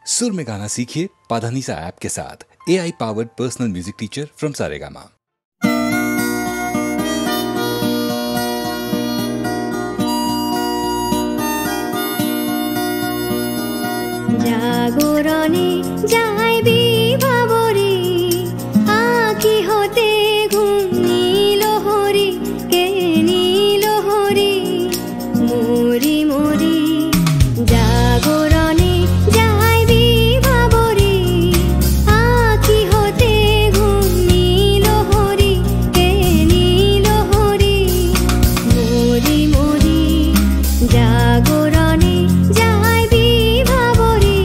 सुर में गाना सीखिए पाधानीसा ऐप के साथ। AI powered personal music teacher from Saregama. জাগরণে যাইবি ভাবরে আঁখি হতে ঘুম নীল হরি কে নীল হরি মরি মরি জাগরণে যাইবি ভাবরে আঁখি হতে ঘুম নীল হরি কে নীল হরি মরি মরি জাগরণে যাইবি ভাবরে।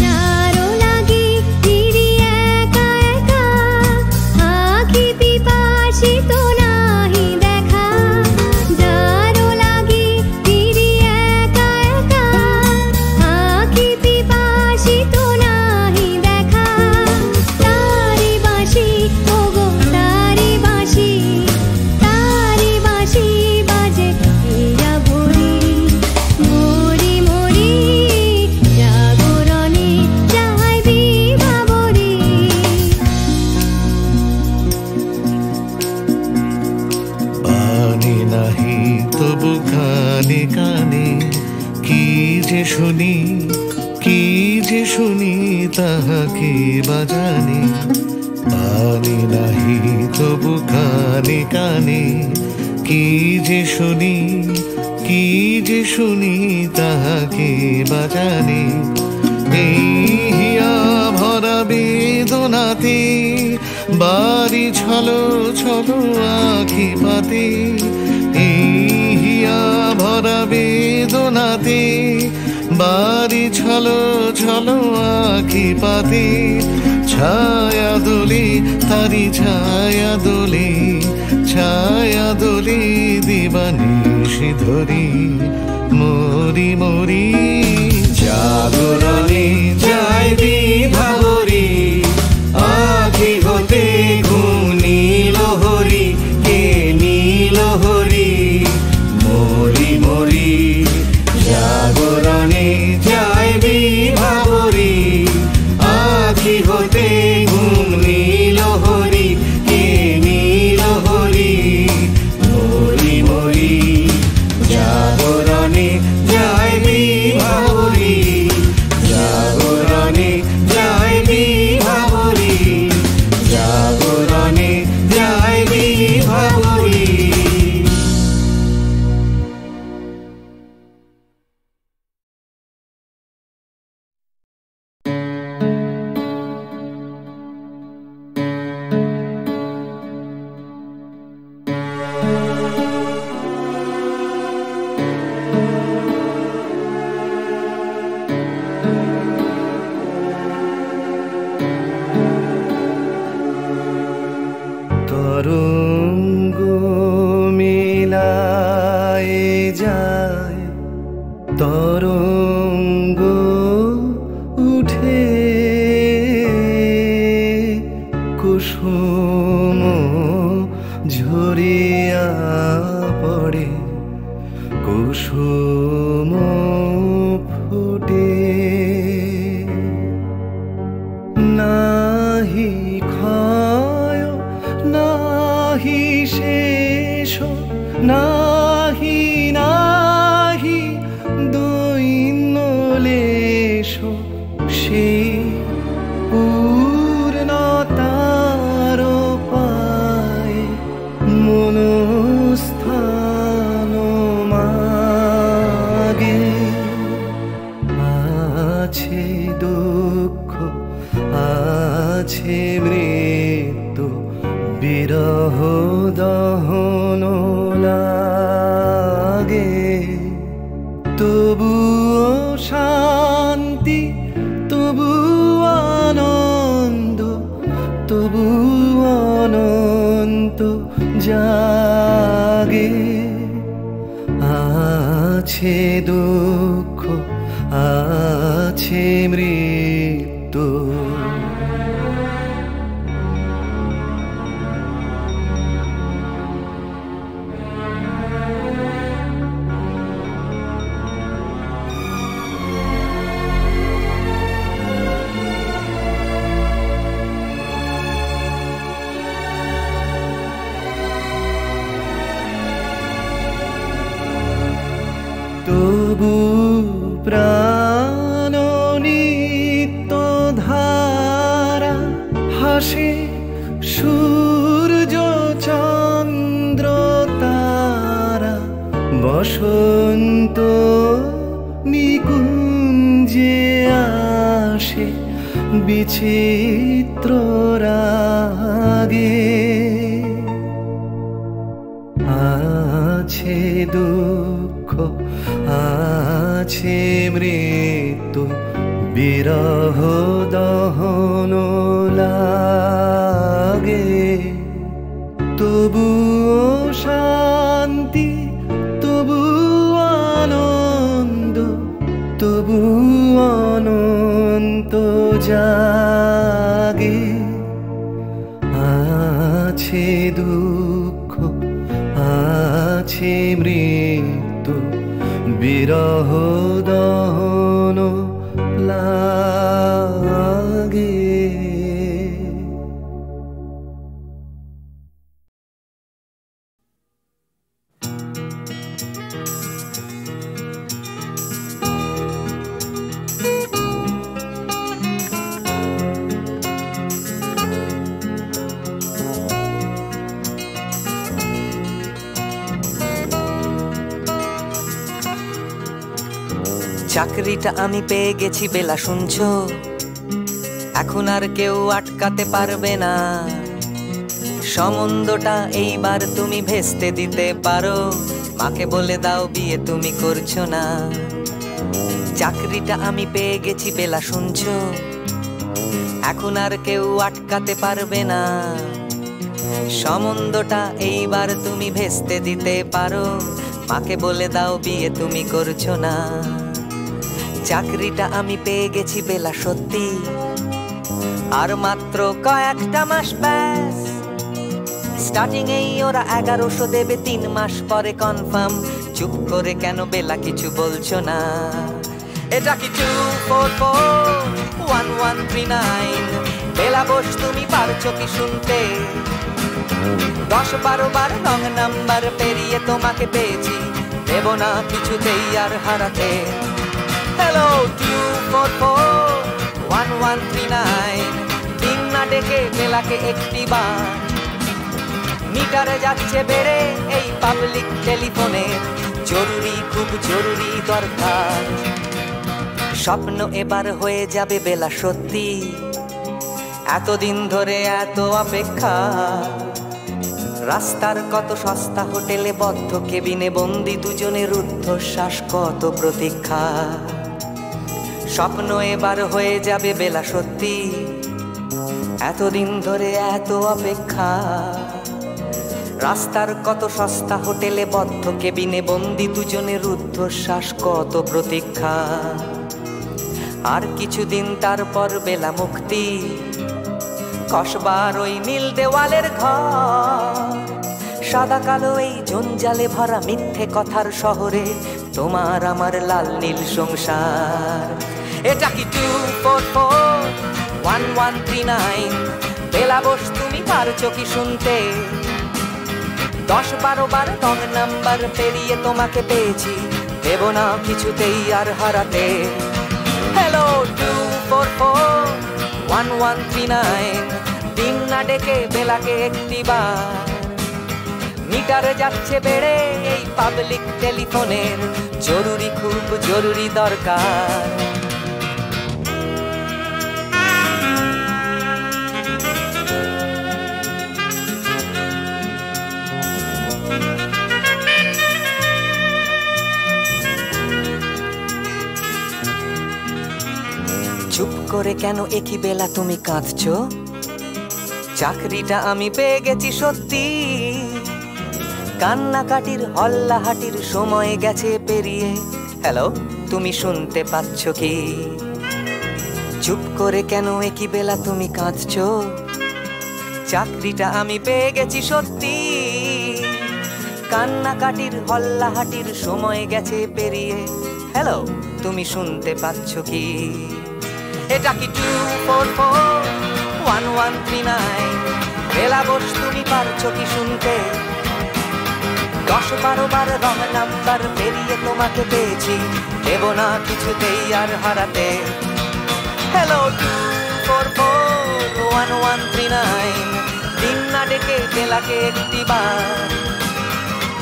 যারো লাগি ফিরি একা একা আঁখি পিপাসিত নাহি দেখা যারো লাগি ফিরি একা একা আঁখি পিপাসিত নাহি দেখা তারি বাঁশি ওগো তারি বাঁশি বাজে হীরা ভরি মরি মরি জাগরণে যাইবি ভাবরে। পানি নাহি তবু কানে কানে কি যে শুনি তাহাকে বাজানে। পানি নাহি তবু কানে কানে কি যে শুনি তাহাকে বাজানে। এই হিয়া ভরা বেদনাতে বাড়ি ছলো ছলো আঁখি পাতে। এই হিয়া ভরা বেদনাতে বাড়ি ছলো ছলো আঁখি পাতে। ছায়া দোলে তারি ছায়া দোলে দিবানিশি ধরি মরি মরি জাগরণে যাইবি ভাবরে আঁখি হতে ঘুম নীল হরি কে নীল হরি মরি মরি জাগরণে যাইবি ভাবরে আঁখি হতে ঘুম নীল হরি কে নীল হরি মরি মরি জাগরণে যাইবি ভাবরে জাগরণে যাইবি ভাবরে জাগরণে যাইবি ভাবরে। তরঙ্গ মেলায় যায় তরঙ্গ উঠে কুসুম ঝরিয়া পড়ে কুসুম ফুটে নাহি ক্ষয় নাহি শেষ নাহি নাহি দৈন্যলেশ সেই পূর্ণতার পায় মনস্থান মাগে। আছে দুঃখ আছে মৃত্যু তবু প্রাণ নিত্য ধারা হাসে সূর্য চন্দ্র তারা বসন্ত নিকুঞ্জে আসে বিচিত্র রাগে আছে দুঃখ আছে মৃত্যু বিরহ দহন লাগে তবু শান্তি তবু আনন্দ তবু অনন্ত জাগে আছে দুঃখ আছে মৃত্যু বিরহ দহন লাগে চাকরিটা আমি পেয়ে গেছি বেলা শুনছো এখন আর কেউ আটকাতে পারবে না সম্বন্ধটা এইবার তুমি ভেস্তে দিতে পারো মাকে বলে দাও বিয়ে তুমি করছো না চাকরিটা আমি পেয়ে গেছি বেলা শুনছো এখন আর কেউ আটকাতে পারবে না সম্বন্ধটা এইবার তুমি ভেস্তে দিতে পারো মাকে বলে দাও বিয়ে তুমি করছো না চাকরিটা আমি পেয়ে গেছি বেলা সত্যি আর মাত্র কয়েকটা মাস ব্যাস স্টার্টিং এই ওরা 1100 দেবে 3 মাস পরে কনফার্ম চুপ করে কেন বেলা কিছু বলছো না এটা কি 2441139 বেলা বস তুমি পারছো কি শুনতে 10-12 বার রং নাম্বার পেরিয়ে তোমাকে পেয়েছি দেব না কিছুতেই আর হারাতে হ্যালো 2441139 দিন না ডেকে বেলাকে একটি বার মিটারে যাচ্ছে বেড়ে এই পাবলিক টেলিফোনে জরুরি খুব জরুরি দরকার স্বপ্ন এবার হয়ে যাবে বেলা সত্যি এতদিন ধরে এত অপেক্ষা রাস্তার কত সস্তা হোটেলে বদ্ধ কেবিনে বন্দি দুজনের রুদ্ধশ্বাস কত প্রতীক্ষা স্বপ্ন এবার হয়ে যাবে বেলা সত্যি এতদিন ধরে এত অপেক্ষা রাস্তার কত সস্তা হোটেলে বদ্ধ কেবিনে বন্দি দুজনের রুদ্ধশ্বাস কত প্রতীক্ষা আর কিছুদিন তারপর বেলা মুক্তি কসবার ওই নীল দেওয়ালের ঘর সাদা কালো এই জঞ্জালে ভরা মিথ্যে কথার শহরে তোমার আমার লাল নীল সংসার এটা কি 2441139 বেলা বস তুমি পারছো কি শুনতে 10-12 বার রং নাম্বার পেরিয়ে তোমাকে পেয়েছি দেব না কিছুতেই আর হারাতে হ্যালো 2441139 দিন না ডেকে বেলাকে একটি বার মিটারে যাচ্ছে বেড়ে এই পাবলিক টেলিফোনের জরুরি খুব জরুরি দরকার চুপ করে কেন একই বেলা তুমি কাঁদছো চাকরিটা আমি পেয়ে গেছি সত্যি কান্নাকাটির হল্লাহাটির সময় গেছে পেরিয়ে। হ্যালো, তুমি শুনতে পাচ্ছ কি? চুপ করে কেন একই বেলা তুমি কাঁদছো? চাকরিটা আমি পেয়ে গেছি সত্যি। কান্নাকাটির হল্লাহাটির সময় গেছে পেরিয়ে। হ্যালো, তুমি শুনতে পাচ্ছ কি? এটা কি 2441139? বেলা বস, তুমি পারছো কি শুনতে? 10-12 বার রং নাম্বার পেরিয়ে তোমাকে পেয়েছি, দেব না কিছুতেই আর হারাতে। হ্যালো 2441139, দিন না ডেকে বেলাকে একটি বার।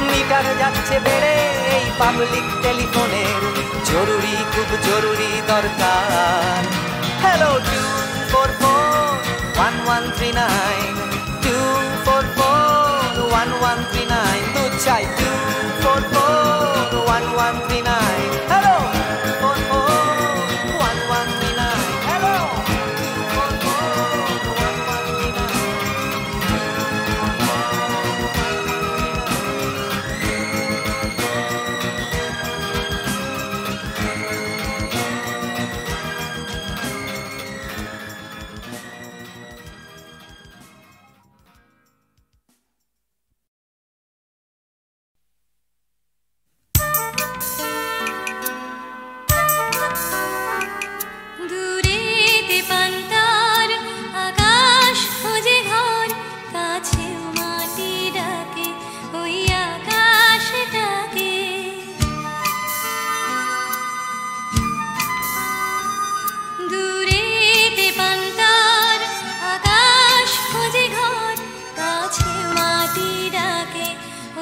মিটার যাচ্ছে বেড়ে এই পাবলিক টেলিফোনের, জরুরি খুব জরুরি দরকার। হ্যালো 2441139, 2441139, দু চাই 2441139। Hello 2441139, hello 2441139। দূরেতে পান্তার আকাশ খোঁজে ঘর, কাছেও মাটি ডাকে ওই আকাশটাকে। দূরেতে পান্তার আকাশ খোঁজে ঘর, কাছেও মাটি ডাকে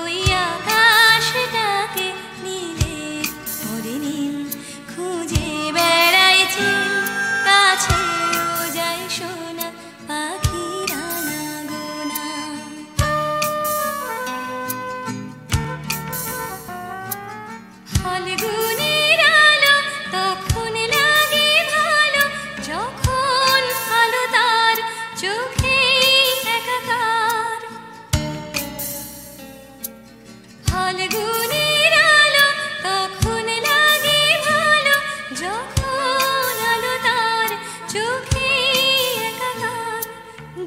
ওই আকাশটাকে। নীলের ওরে নীল খুঁজে বেড়াইছে, কাছেও যায় সোনা পাখিরা না গোনা। ফাল্গুনের আলো তখন লাগে ভালো, যখন আলো তার চোখে একাকার। ফাল্গুনের আলো তখন লাগে ভালো, যখন আলো তার চোখে একাকার।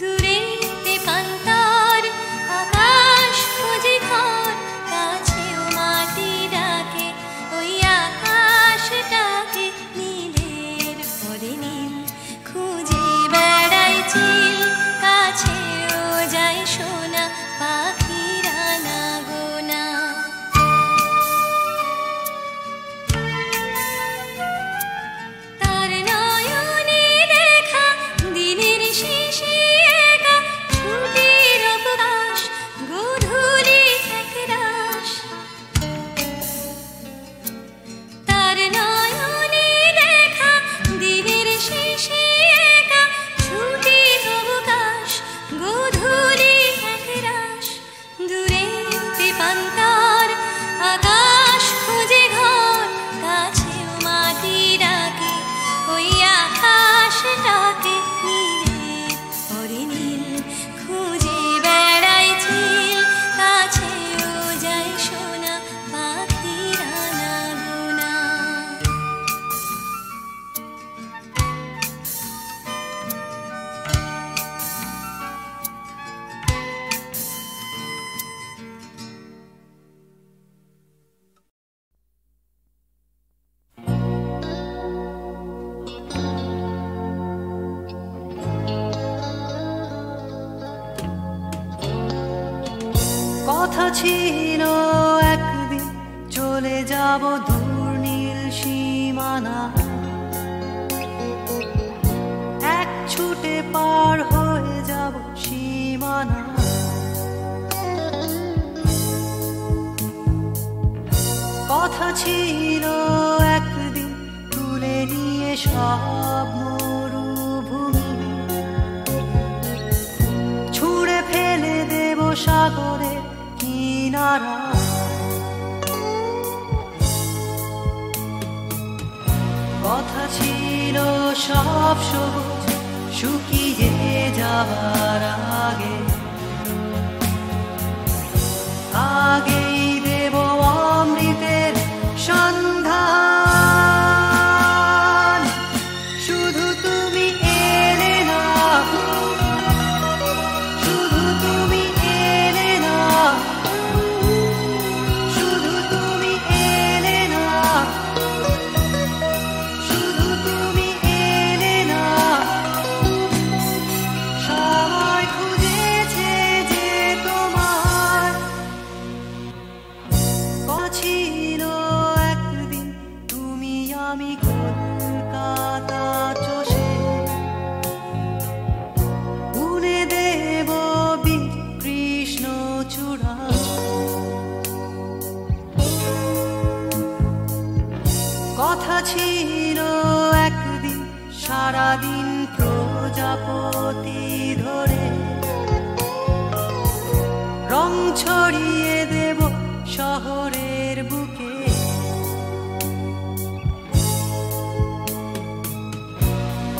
দূরেতে পান্তার আকাশ খোঁজে ঘর, কাছেও মাটি ডাকে ওই আকাশটাকে। নীলের ওরে নীল খুঁজে বেড়াইছি, কাছেও যায় সোনা পাখিরা না গোনা। তার নয়নে দেখা দিনের শেষে একা, ছুটির অবকাশ গোধূলি একরাশ। তার নয়নে দেখা দিনের শেষে একা, ছুটির অবকাশ গোধূলি একরাশ। দূরেতে পান্তার আকাশ খোঁজে ঘর, কাছেও মাটি ডাকে ওই আকাশটাকে। নীলের ওরে নীল খুঁজে বেড়াইছি, কাছেও যায় সোনা পাখিরা না গোনা। কথা ছিল একদিন চলে যাব দূর নীল সীমানা, এক ছুটে পার হয়ে যাব সীমানা। কথা ছিল একদিন তুলে নিয়ে সব মরুভূমি, ছুঁড়ে ফেলে দেব সাগরের কিনারা। কথা ছিল সব সবুজ শুকিয়ে যাবার আগে, আগে ছিল একদিন সারাদিন প্রজাপতি ধরে রং ছড়িয়ে দেব শহরের বুকে।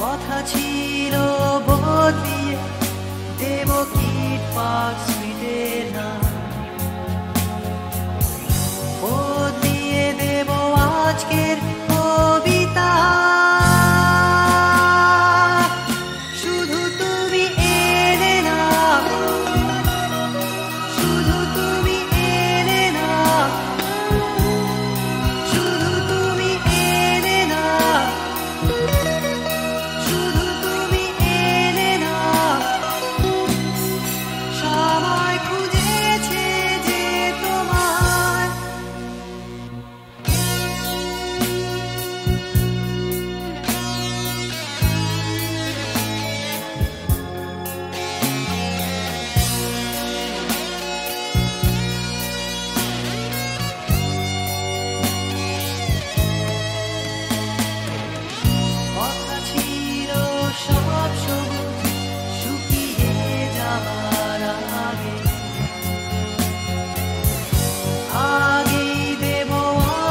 কথা ছিল বদলিয়ে দেব কিট পার্ক স্ট্রিটের নাম, বদলিয়ে দেব আজকের কবিতা। শুধু তুমি এলে না, শুধু তুমি এলে না, শুধু তুমি এলে না, শুধু তুমি এলে না। সময় খুঁজেছে যে তোমায়, কথা ছিল সব সবুজ শুকিয়ে যাবার আগে, আগেই দেব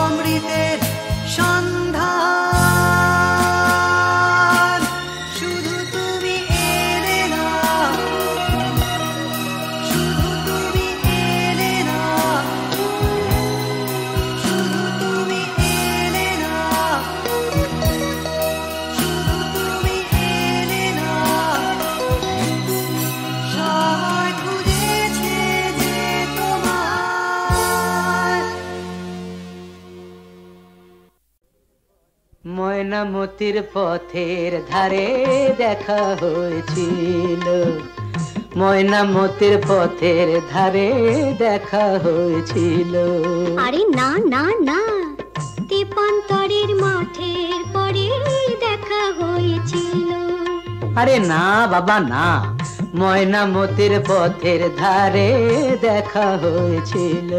অমৃতের সন্ধান। শুধু তুমি এলে না, শুধু তুমি এলে না, শুধু তুমি এলে না, শুধু তুমি এলে না। সময় খুঁজেছে যে তোমায়। ময়নামতির পথের ধারে দেখা হয়েছিল, ময়নামতির পথের ধারে দেখা হয়েছিল। আরে না না না, তেপান্তরের মাঠের পরে দেখা হয়েছিল। আরে না বাবা না, ময়নামতির পথের ধারে দেখা হয়েছিল।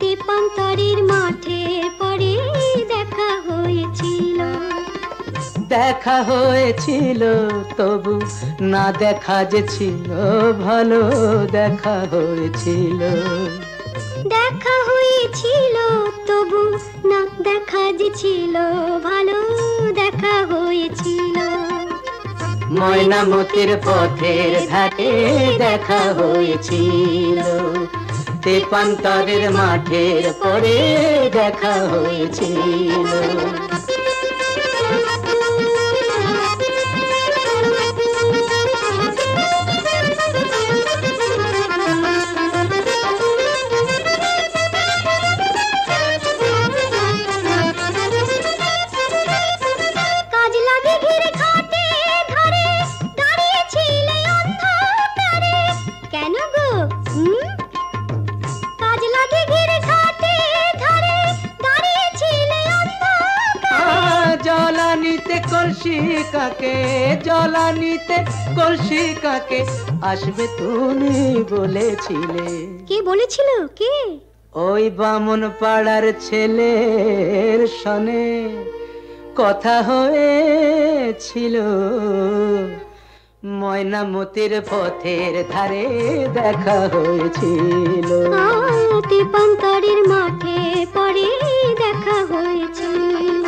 তেপান্তরের মাঠের পরে দেখা হয়েছিল। দেখা হয়েছিল তবু না দেখা যে ছিল ভালো, দেখা হয়েছিল। দেখা হয়েছিল তবু না দেখা যে ছিল ভালো, দেখা হয়েছিল। ময়নামতির পথের ধারে দেখা হয়েছিল, তেপান্তরের মাঠের পরে দেখা হয়েছিল। কাজ লাগে ঘিরে ঘাটে ধরে দাঁড়িয়েছিলে অন্ধকারে। কেন গো? কাজ লাগে ঘিরে ঘাটে ধরে দাঁড়িয়েছিলে অন্ধকারে। জলানিতে কলসি কাকে, জলানিতে কলসি কাকে আসবে তুমি বলেছিলে। কে বলেছিল? কে? ওই বামন পাড়ার ছেলের সনে কথা হয়েছিল। ময়নামতির পথের ধারে দেখা হয়েছিল। তেপান্তরের মাঠে পরে দেখা হয়েছিল।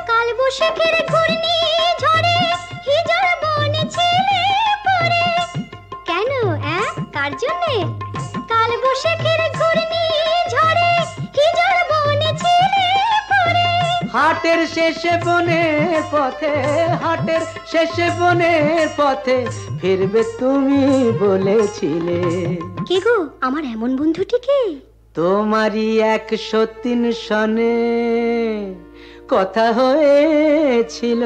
কাল বৈশাখের ঘূর্ণি ঝড়ে হিজড় বনে ছিলে পরে। কেন? কার জন্যে? কাল বৈশাখের ঘূর্ণি ঝড়ে হিজড় বনে ছিলে পরে। হাটের শেষে বনের পথে, হাটের শেষে বনের পথে ফিরবে তুমি বলেছিলে। কে গো আমার এমন বন্ধুটিকে? তোমারই 103 সনে কথা হয়েছিল।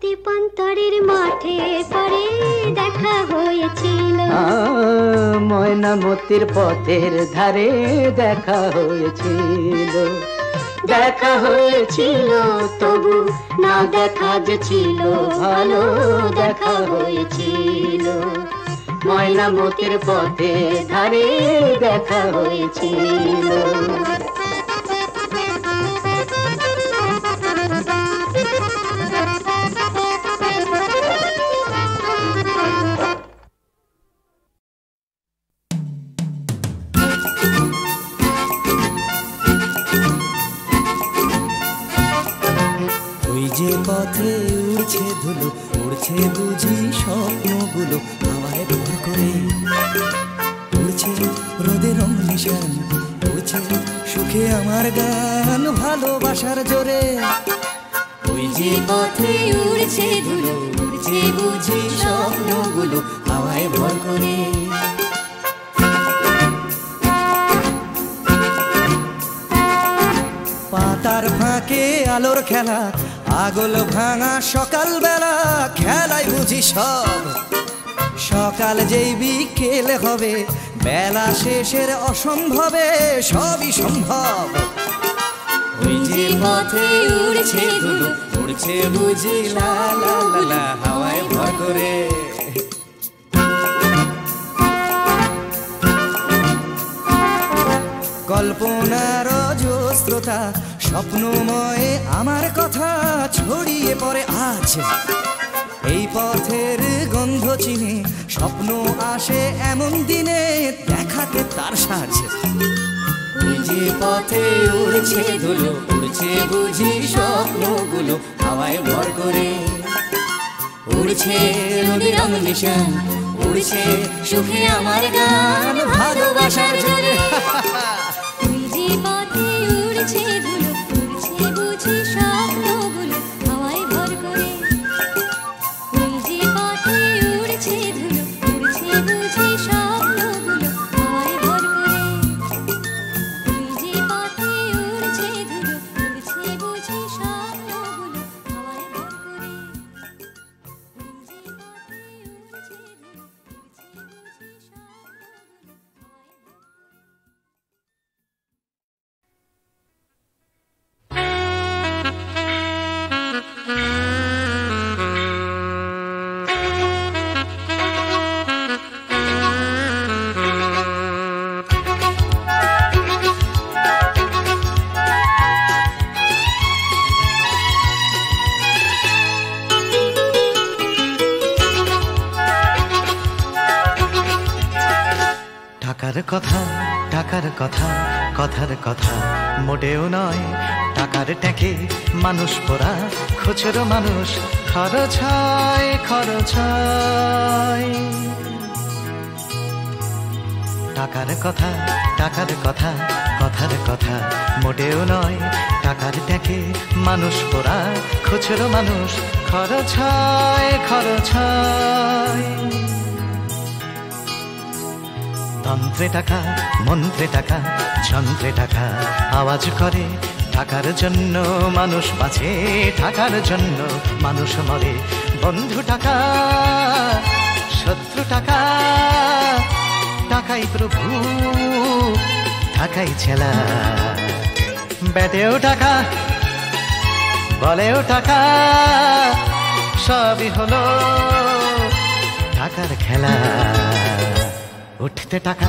তেপান্তরের মাঠে পরে দেখা হয়েছিল। ময়নামতির পথের ধারে দেখা হয়েছিল। দেখা হয়েছিল তবু না দেখা যে ছিল ভালো দেখা হয়েছিল ময়নামতির পথে ধারে দেখা হয়েছিল ওই যে পথে উড়ছে ধুলো উড়ছে বুঝি স্বপ্নগুলো হাওয়ায় ভর করে উড়ছে রোদের রং নিশান উড়ছে সুখে আমার গান ভালোবাসার জোরে ওই যে পথে উড়ছে ধুলো উড়ছে বুঝি স্বপ্নগুলো হাওয়ায় ভর করে পাতার ফাঁকে আলোর খেলা আগল ভাঙা সকালবেলা খেলায় বুঝি সব সকাল যেই বিকেল হবে বেলা শেষের অসম্ভবে সবই সম্ভব ওই যে পথে উড়ছে ধুলো উড়ছে বুঝি লা লা লা লা হাওয়ায় ভর করে কল্পনার অজস্রতা স্বপ্নময় আমার কথা ছড়িয়ে পড়ে আজ এই পথের গন্ধ চিনে স্বপ্ন আসে এমন দিনে দেখাতে তার সাজ ওই যে পথে উড়ছে ধুলো উড়ছে বুঝি স্বপ্নগুলো হাওয়ায় ভর করে উড়ছে নদীর রং নিশান উড়ছে সুখে আমার গান ভালোবাসার জোরে ওই যে পথে উড়ছে ধুলো উড়ছে বুঝি স্বপ্নগুলো হাওয়ায় ভর করে ওই যে পথে উড়ছে ধুলো উড়ছে বুঝি স্বপ্নগুলো হাওয়ায় ভর করে ওই যে পথে উড়ছে ধুলো উড়ছে বুঝি স্বপ্নগুলো হাওয়ায় ভর করে ওই যে পথে উড়ছে ধুলো উড়ছে বুঝি টাকার কথা টাকার কথা কথার কথা মোটেও নয় টাকার ট্যাঁকে মানুষ পোড়া খুচরো মানুষ খরচ হয় খরচ হয় টাকার কথা টাকার কথা কথার কথা মোটেও নয় টাকার ট্যাঁকে মানুষ পোড়া খুচরো মানুষ খরচ হয় খরচ হয় তন্ত্রে টাকা মন্ত্রে টাকা যন্ত্রে টাকা আওয়াজ করে টাকার জন্য মানুষ বাঁচে টাকার জন্য মানুষ মরে বন্ধু টাকা শত্রু টাকা টাকাই প্রভু টাকাই ছেলা বেটেও টাকা বলেও টাকা সবই হলো টাকার খেলা উঠতে টাকা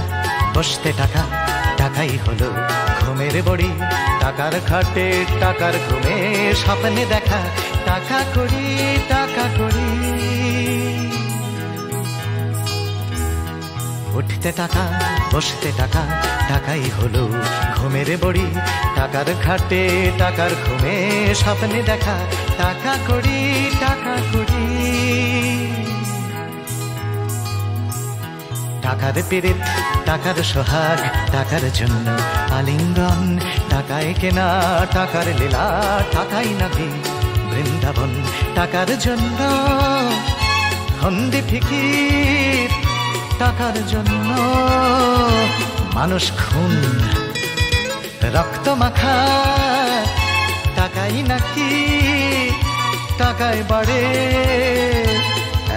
বসতে টাকা টাকাই হলো ঘুমের বড়ি টাকার খাটে টাকার ঘুমে স্বপ্নে দেখা টাকা করি টাকা করি উঠতে টাকা বসতে টাকা টাকাই হলো ঘুমের বড়ি টাকার খাটে টাকার ঘুমে স্বপ্নে দেখা টাকা করি টাকা করি টাকার পীড়িত টাকার সোহাগ টাকার জন্য আলিঙ্গন টাকায় কেনা টাকার লীলা টাকাই নাকি বৃন্দাবন টাকার জন্য হন্দি ফিকির টাকার জন্য মানুষ খুন রক্ত মাখা টাকাই নাকি টাকায় বাড়ে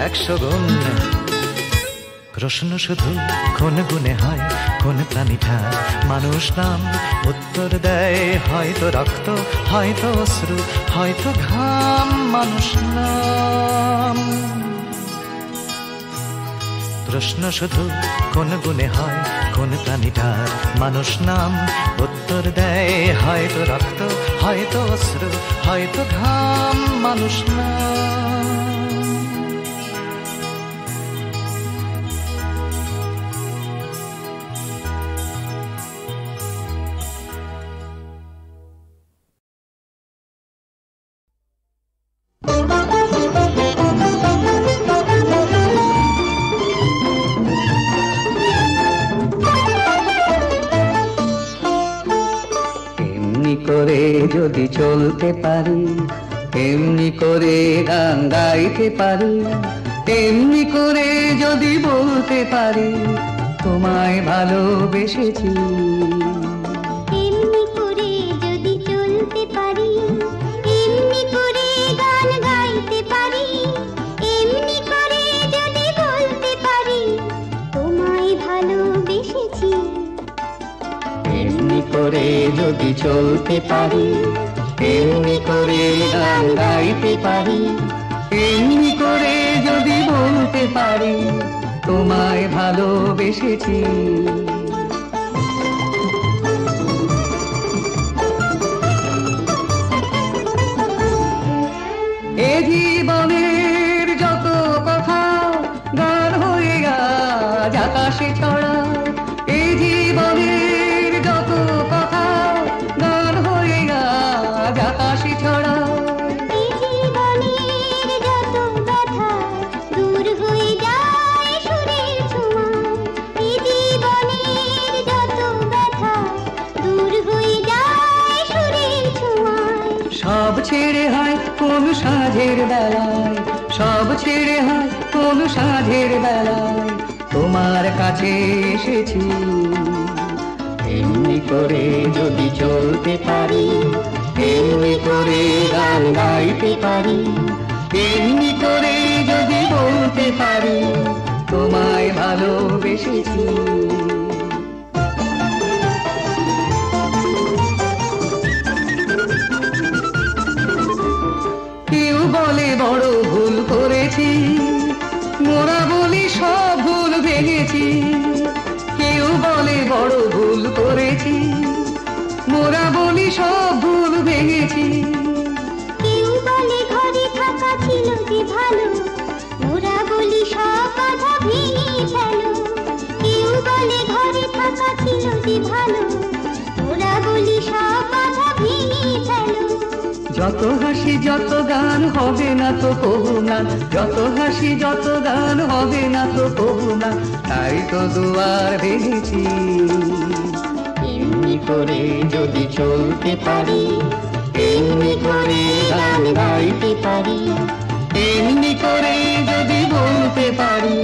100 গুণ প্রশ্ন শুধু কোন গুণে হয়, কোন প্রাণীটা মানুষ নাম? উত্তর দেয় হয়তো রক্ত, হয়তো অশ্রু, হয়তো ঘাম। মানুষ নাম। প্রশ্ন শুধু কোন গুণে হয়, কোন প্রাণীটা মানুষ নাম? উত্তর দেয় হয়তো রক্ত, হয়তো অশ্রু, হয়তো ঘাম। মানুষ নাম। করে যদি চলতে পারি, এমনি করে গান গাইতে পারি, এমনি করে যদি বলতে পারি তোমায় ভালোবেসেছি। এমনি করে যদি চলতে পারি, এমনি করে গান গাইতে পারি, এমনি করে যদি বলতে পারি তোমায় ভালোবেসেছি। এমনি করে যদি চলতে পারি, এমনি করে গান গাইতে পারি, এমনি করে যদি বলতে পারি তোমায় ভালোবেসেছি। এ জীবনের যত কথা গান হয়ে আজ আকাশে ছড়া, এ জীবনের যত কথা গান হয়ে আজ আকাশে ছড়া। এই জীবনের যত ব্যথা দূর হয়ে যায় সুরের ছোঁয়ায়, এই জীবনের যত ব্যথা দূর হয়ে যায় সুরের ছোঁয়ায়। সব ছেড়ে হয় কোন সাঁঝের বেলায়, সব ছেড়ে হয় কোন সাঁঝের বেলায় তোমার কাছে এসেছি। এমনি করে যদি চলতে পারি, এমনি করে গান গাইতে পারি, এমনি করে যদি বলতে পারি তোমায় ভালোবেসেছি। কেউ বলে বড় ভুল করেছি, মোরা বলি সব ভুল ভেঙেছি। কেউ বলে বড় ভুল করেছি, মোরা বলি সব ভুল ভেঙেছি। কেউ বলে ঘরে থাকা ছিল যে ভালো, ওরা বলি সব বাধা ভেঙে ফেলো। কেউ বলে ঘরে থাকা ছিল যে ভালো, ওরা বলি সব বাধা ভেঙে ফেলো। যত হাসি যত গান হবে না তো কবু না, যত হাসি যত গান হবে না তো কবু না, তাই তো দুয়ার ভেঙেছি। এমনি করে যদি চলতে পারি, এমনি করে গান গাইতে পারি, এমনি করে যদি বলতে পারি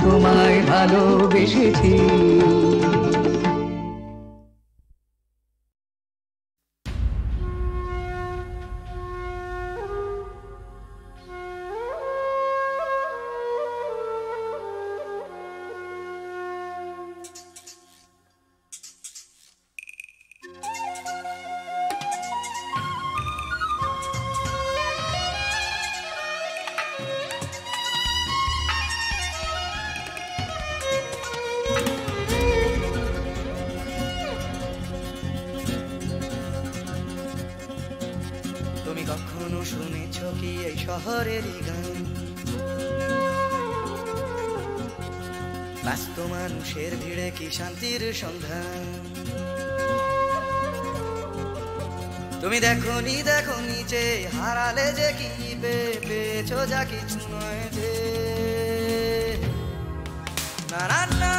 তোমায় ভালোবেসেছি। তুমি কখনো শুনেছ কি এই শহরেরই গান? ব্যস্ত মানুষের ভিড়ে কি শান্তির সন্ধান? তুমি দেখোনি দেখোনি যে হারালে যে কি পেয়েছো যা কিছু নয় যে। না না না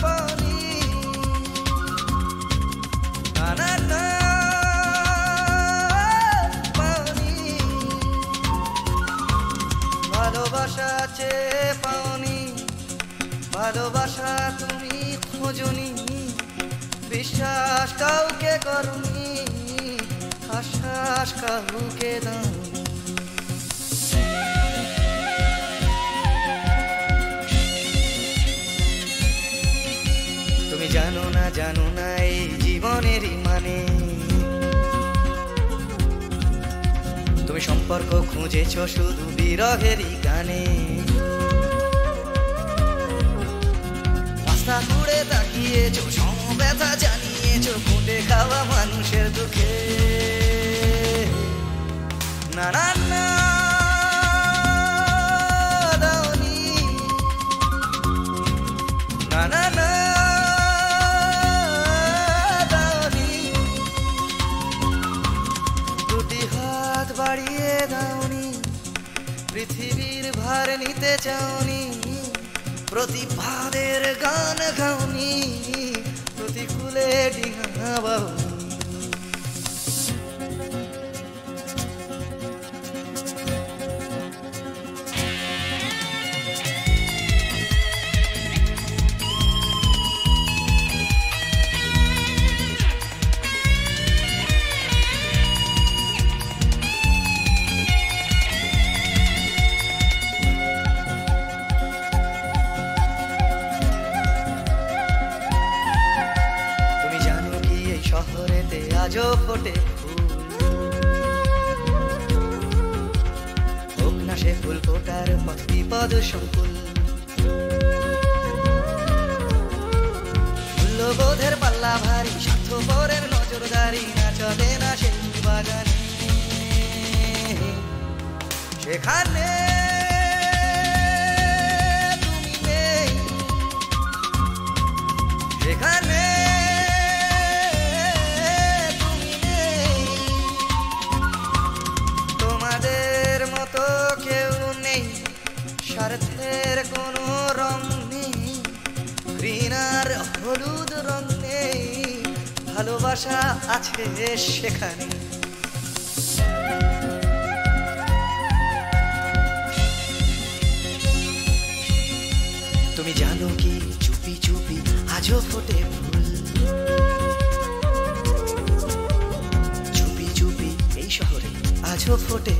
পানি, না না না পানি, ভালোবাসা চেয়ে পাওনি, ভালোবাসা তুমি খোঁজনি, বিশ্বাস কাউকে করনি, আশ্বাস কাউকে দাওনি। মানে। তুমি সম্পর্ক খুঁজেছো শুধু বিরহেরই গানে। রাস্তা ঘুরে তাকিয়েছো, সমব্যথা জানিয়েছো ফুটে খাওয়া মানুষের দুঃখে। না না না দাওনি, না না না দাওনি, দুটি হাত বাড়িয়ে দাওনি, পৃথিবীর ভার নিতে চাওনি, প্রতিবাদের গান গাওনি, প্রতিকূলে ডিঙা বাউনি। শহরেতে আজও ফোটে ফুল, হোক না সে ফুল ফোটার পথ বিপদ সংকুল। মূল্যবোধের পাল্লা ভারী, স্বার্থপরের নজরদারি না চলে না সেই বাগানে। সেখানে তুমি নেই, সেখানে স্বার্থের কোনো রং নেই, ঘৃণার হলুদ রং নেই, ভালোবাসা আছে সেখানে। তুমি জানো কি চুপি চুপি আজও ফোটে ফুল, চুপি চুপি এই শহরে আজও ফোটে